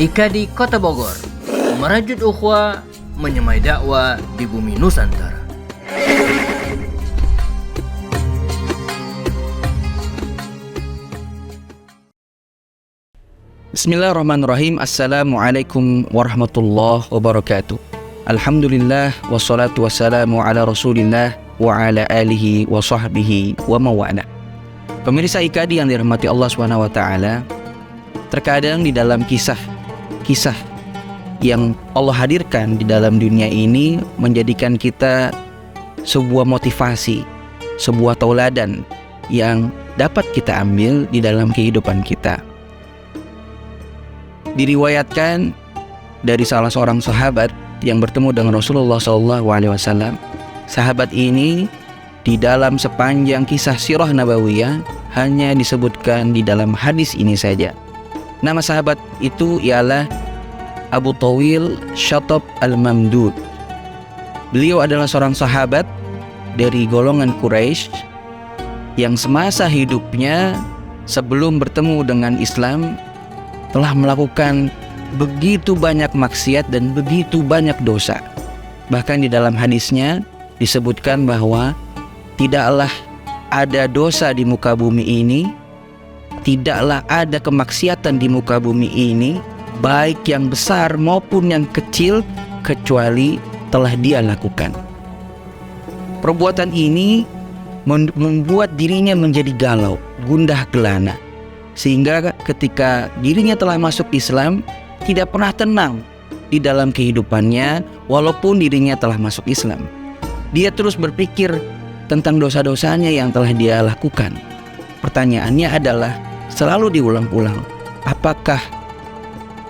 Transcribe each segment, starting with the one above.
Ika di Kota Bogor, merajut ukhuwah, menyemai dakwah di bumi Nusantara. Bismillahirrahmanirrahim. Assalamualaikum warahmatullahi wabarakatuh. Alhamdulillah wassalatu wassalamu ala rasulillah wa ala alihi wa sahbihi wa mawa'ala. Pemirsa IKADI yang dirahmati Allah SWT, terkadang di dalam kisah yang Allah hadirkan di dalam dunia ini menjadikan kita sebuah motivasi, sebuah tauladan yang dapat kita ambil di dalam kehidupan kita. Diriwayatkan dari salah seorang sahabat yang bertemu dengan Rasulullah SAW. Sahabat ini di dalam sepanjang kisah sirah nabawiyah hanya disebutkan di dalam hadis ini saja. Nama sahabat itu ialah Abu Tawil Syatab Al-Mamdud. Beliau adalah seorang sahabat dari golongan Quraisy yang semasa hidupnya sebelum bertemu dengan Islam telah melakukan begitu banyak maksiat dan begitu banyak dosa. Bahkan di dalam hadisnya disebutkan bahwa tidaklah ada dosa di muka bumi ini, tidaklah ada kemaksiatan di muka bumi ini, baik yang besar maupun yang kecil, kecuali telah dia lakukan. Perbuatan ini membuat dirinya menjadi galau, gundah gelana, sehingga ketika dirinya telah masuk Islam, tidak pernah tenang di dalam kehidupannya walaupun dirinya telah masuk Islam. Dia terus berpikir tentang dosa-dosanya yang telah dia lakukan. Pertanyaannya adalah selalu diulang-ulang, apakah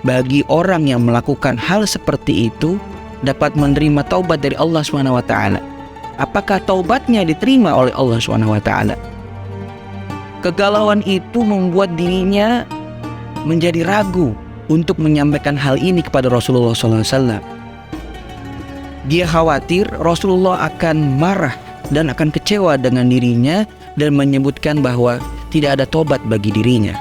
bagi orang yang melakukan hal seperti itu dapat menerima taubat dari Allah SWT? Apakah taubatnya diterima oleh Allah SWT? Kegalauan itu membuat dirinya menjadi ragu untuk menyampaikan hal ini kepada Rasulullah SAW. Dia khawatir Rasulullah akan marah dan akan kecewa dengan dirinya dan menyebutkan bahwa tidak ada tobat bagi dirinya.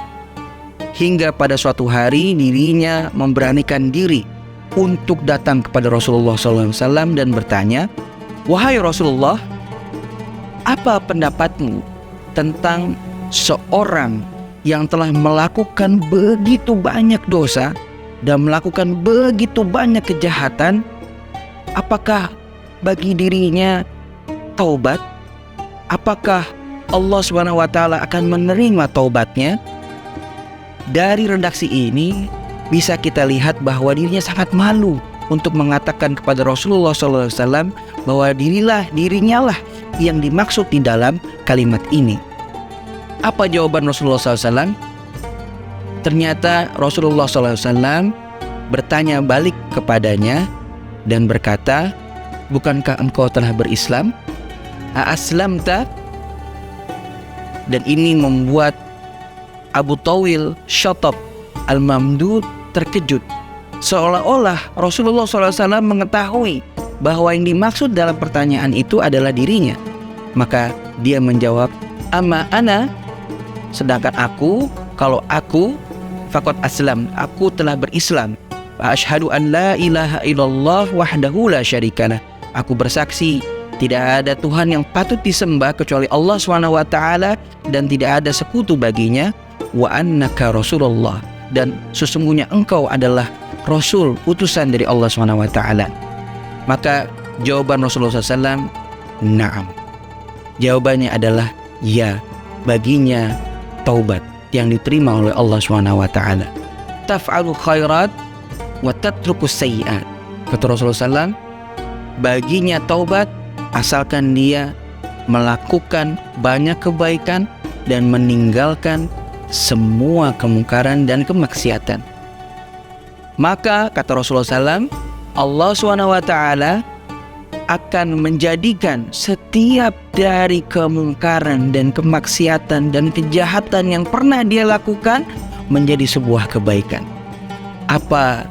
Hingga pada suatu hari dirinya memberanikan diri untuk datang kepada Rasulullah SAW dan bertanya, "Wahai Rasulullah, apa pendapatmu tentang seorang yang telah melakukan begitu banyak dosa dan melakukan begitu banyak kejahatan? Apakah bagi dirinya taubat? Apakah Allah SWT akan menerima taubatnya?" Dari redaksi ini bisa kita lihat bahwa dirinya sangat malu untuk mengatakan kepada Rasulullah SAW bahwa dirinya lah yang dimaksud di dalam kalimat ini. Apa jawaban Rasulullah SAW? Ternyata Rasulullah SAW bertanya balik kepadanya dan berkata, "Bukankah engkau telah berislam? A'aslamta?" Dan ini membuat Abu Tawil Syatab Al-Mamdud terkejut, seolah-olah Rasulullah SAW mengetahui bahwa yang dimaksud dalam pertanyaan itu adalah dirinya. Maka dia menjawab, "Amma ana," sedangkan aku, kalau aku, faqad aslam, aku telah berislam. Asyhadu an la ilaha illallah wahdahu la syarikalah. Aku bersaksi tidak ada Tuhan yang patut disembah kecuali Allah SWT dan tidak ada sekutu baginya. Wa annaka Rasulullah, dan sesungguhnya engkau adalah Rasul, utusan dari Allah SWT. Maka jawaban Rasulullah SAW, na'am. Jawabannya adalah ya, baginya taubat yang diterima oleh Allah SWT. Taf'alu khairat wa tatrukus sayyi'at. Kata Rasulullah SAW, baginya taubat asalkan dia melakukan banyak kebaikan dan meninggalkan semua kemungkaran dan kemaksiatan. Maka kata Rasulullah SAW, Allah SWT akan menjadikan setiap dari kemungkaran dan kemaksiatan dan kejahatan yang pernah dia lakukan menjadi sebuah kebaikan. Apa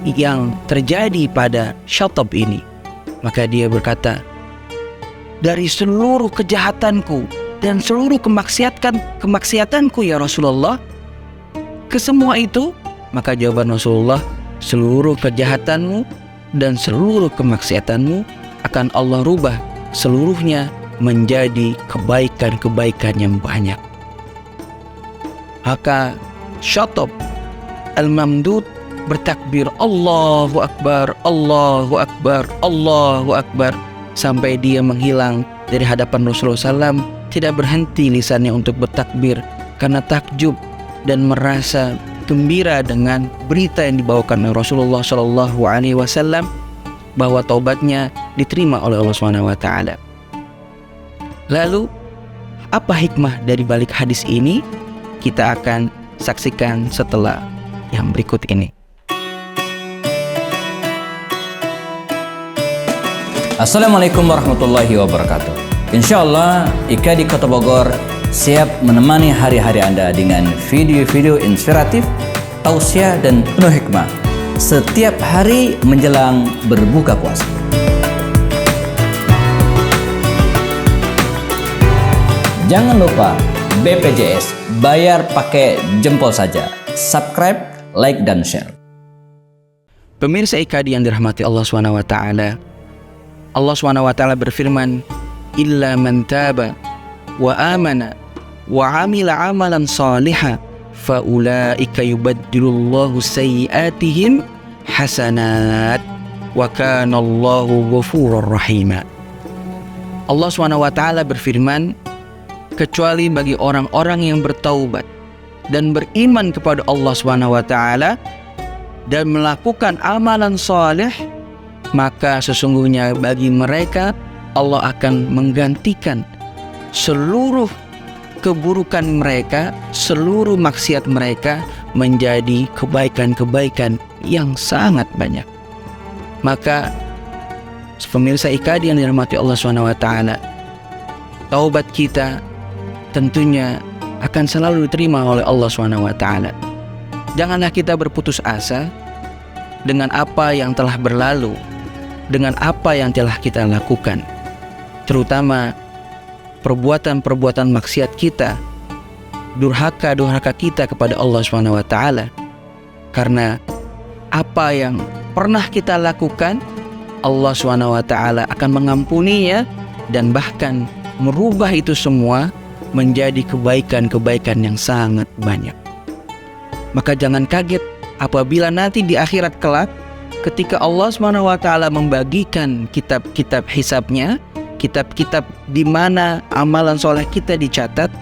yang terjadi pada Syatab ini? Maka dia berkata, "Dari seluruh kejahatanku dan seluruh kemaksiatanku ya Rasulullah, kesemua itu Maka jawaban Rasulullah, seluruh kejahatanmu dan seluruh kemaksiatanmu akan Allah rubah seluruhnya menjadi kebaikan-kebaikan yang banyak. Maka Syatib Al-Mamdud bertakbir Allahu Akbar, Allahu Akbar, Allahu Akbar, sampai dia menghilang dari hadapan Rasulullah SAW. Tidak berhenti lisannya untuk bertakbir karena takjub dan merasa gembira dengan berita yang dibawakan oleh Rasulullah SAW bahwa taubatnya diterima oleh Allah SWT. Lalu apa hikmah dari balik hadis ini? Kita akan saksikan setelah yang berikut ini. Assalamualaikum warahmatullahi wabarakatuh. Insyaallah IKA di Kota Bogor siap menemani hari-hari Anda dengan video-video inspiratif, tausiah dan penuh hikmah setiap hari menjelang berbuka puasa. Jangan lupa BPJS, bayar pakai jempol saja. Subscribe, like dan share. Pemirsa IKADI yang dirahmati Allah SWT, Allah SWT berfirman, "Illa man taba wa amana wa amila amalan salihah faulaika yubaddilullahu sayyiatihim hasanat wa kana Allahu ghafurur rahima." Allah SWT berfirman, kecuali bagi orang-orang yang bertaubat dan beriman kepada Allah SWT dan melakukan amalan saleh, maka sesungguhnya bagi mereka Allah akan menggantikan seluruh keburukan mereka, seluruh maksiat mereka menjadi kebaikan-kebaikan yang sangat banyak. Maka pemirsa IKADI yang dirahmati Allah SWT, taubat kita tentunya akan selalu diterima oleh Allah SWT. Janganlah kita berputus asa dengan apa yang telah berlalu, dengan apa yang telah kita lakukan, terutama perbuatan-perbuatan maksiat kita, durhaka kita kepada Allah SWT. Karena apa yang pernah kita lakukan, Allah SWT akan mengampuninya dan bahkan merubah itu semua menjadi kebaikan-kebaikan yang sangat banyak. Maka jangan kaget apabila nanti di akhirat kelak, ketika Allah SWT membagikan kitab-kitab hisabnya, kitab-kitab di mana amalan soleh kita dicatat,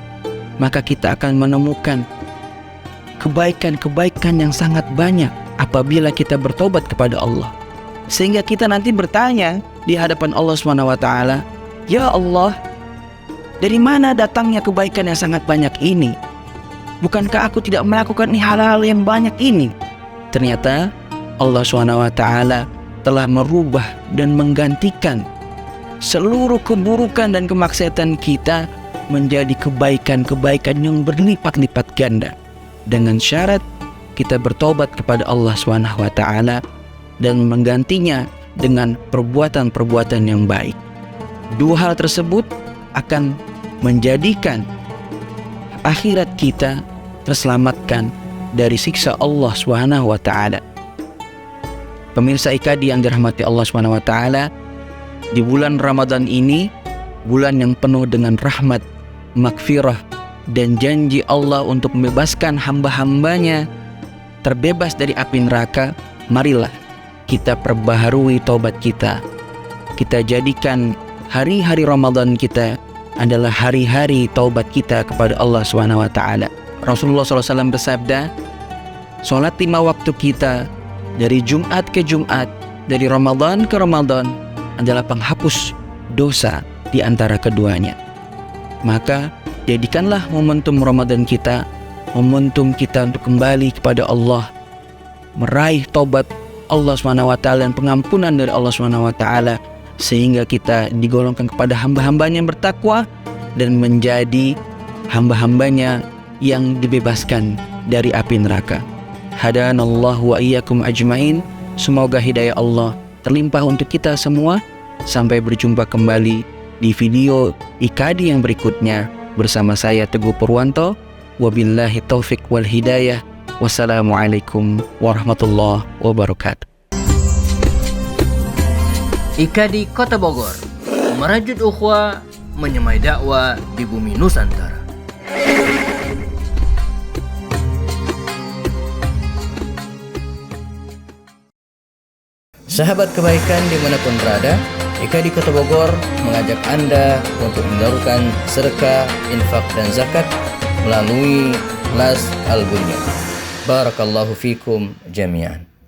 maka kita akan menemukan kebaikan-kebaikan yang sangat banyak apabila kita bertobat kepada Allah. Sehingga kita nanti bertanya di hadapan Allah SWT, "Ya Allah, dari mana datangnya kebaikan yang sangat banyak ini? Bukankah aku tidak melakukan hal-hal yang banyak ini?" Ternyata Allah SWT telah merubah dan menggantikan seluruh keburukan dan kemaksiatan kita menjadi kebaikan-kebaikan yang berlipat-lipat ganda, dengan syarat kita bertobat kepada Allah SWT dan menggantinya dengan perbuatan-perbuatan yang baik. Dua hal tersebut akan menjadikan akhirat kita terselamatkan dari siksa Allah SWT. Pemirsa IKADI yang dirahmati Allah SWT, di bulan Ramadan ini, bulan yang penuh dengan rahmat, maghfirah, dan janji Allah untuk membebaskan hamba-hambanya terbebas dari api neraka, marilah kita perbaharui taubat kita. Kita jadikan hari-hari Ramadan kita adalah hari-hari taubat kita kepada Allah SWT. Rasulullah SAW bersabda, sholat 5 waktu kita dari Jumat ke Jumat, dari Ramadan ke Ramadan adalah penghapus dosa di antara keduanya. Maka jadikanlah momentum Ramadan kita, momentum kita untuk kembali kepada Allah, meraih taubat Allah SWT dan pengampunan dari Allah SWT, sehingga kita digolongkan kepada hamba-hambanya yang bertakwa dan menjadi hamba-hambanya yang dibebaskan dari api neraka. Hadanallahu wa iyyakum ajmain. Semoga hidayah Allah terlimpah untuk kita semua. Sampai berjumpa kembali di video IKADI yang berikutnya bersama saya Teguh Purwanto. Wabillahi taufik wal hidayah. Wassalamualaikum warahmatullahi wabarakatuh. IKA di Kota Bogor, merajut ukhuwah, menyemai dakwah di bumi Nusantara. Sahabat kebaikan dimanapun berada, IKA di Kota Bogor mengajak Anda untuk menyalurkan sedekah, infak, dan zakat melalui Las Al-Bunyan. Barakallahu fikum jami'an.